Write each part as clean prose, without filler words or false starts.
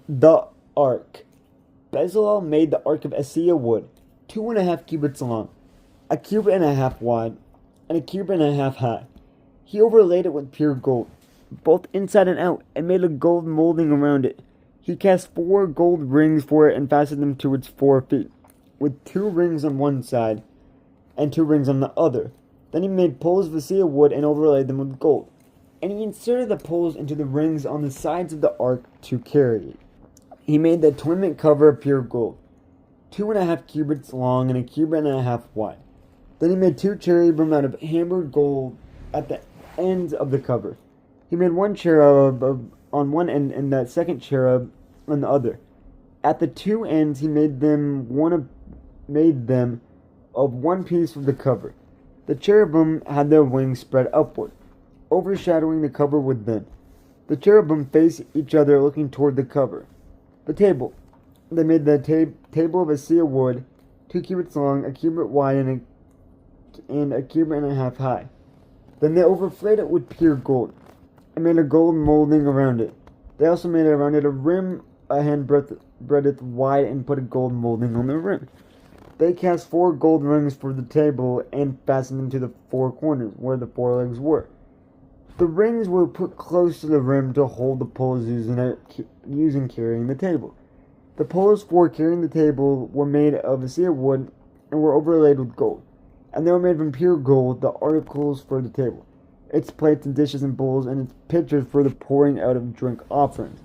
The Ark. Bezalel made the Ark of Acacia wood, 2.5 cubits long, a cubit and a half wide, and a cubit and a half high. He overlaid it with pure gold, both inside and out, and made a gold molding around it. He cast 4 gold rings for it and fastened them to its 4 feet, with 2 rings on one side and 2 rings on the other. Then he made poles of acacia wood and overlaid them with gold. And he inserted the poles into the rings on the sides of the ark to carry it. He made the atonement cover of pure gold, 2.5 cubits long and a cubit and a half wide. Then he made 2 cherubim out of hammered gold at the ends of the cover. He made 1 cherub on one end and the second cherub on the other. At the 2 ends he made them of one piece with the cover. The cherubim had their wings spread upward, overshadowing the cover with them. The cherubim faced each other looking toward the cover. The table. They made the table of acacia wood, 2 cubits long, a cubit wide, and a cubit and a half high. Then they overlaid it with pure gold, and made a gold molding around it. They also made around it a rim a handbreadth wide, and put a gold molding on the rim. They cast 4 gold rings for the table, and fastened them to the 4 corners, where the 4 legs were. The rings were put close to the rim to hold the poles using carrying the table. The poles for carrying the table were made of acacia wood and were overlaid with gold, and they were made from pure gold. The articles for the table, its plates and dishes and bowls, and its pitchers for the pouring out of drink offerings.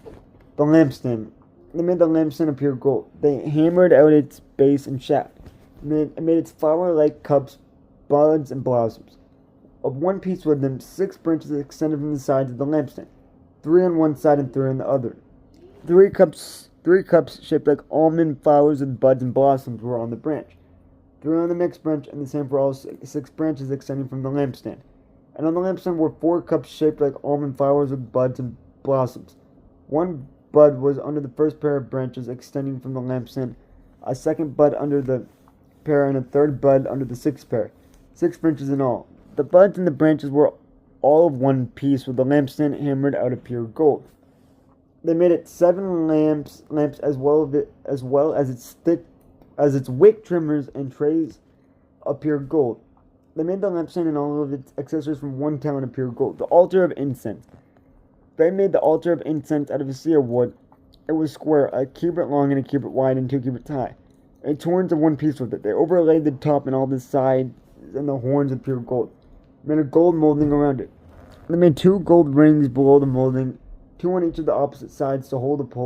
The lampstand. They made the lampstand of pure gold. They hammered out its base and shaft, and made its flower-like cups, buds, and blossoms. Of one piece with them, 6 branches extended from the sides of the lampstand, 3 on one side and 3 on the other. 3 cups shaped like almond flowers with buds and blossoms were on the branch, 3 on the next branch, and the same for all 6 branches extending from the lampstand. And on the lampstand were 4 cups shaped like almond flowers with buds and blossoms. 1 bud was under the first pair of branches extending from the lampstand, a second bud under the pair, and a third bud under the 6th pair. 6 branches in all. The buds and the branches were all of one piece, with the lampstand hammered out of pure gold. They made it 7 lamps as well as its wick trimmers and trays of pure gold. They made the lampstand and all of its accessories from 1 talent of pure gold. The altar of incense. They made the altar of incense out of acacia wood. It was square, a cubit long and a cubit wide and 2 cubits high. And horns of one piece with it. They overlaid the top and all the sides and the horns of pure gold. Made a gold molding around it. They made 2 gold rings below the molding, 2 on each of the opposite sides to hold the pole.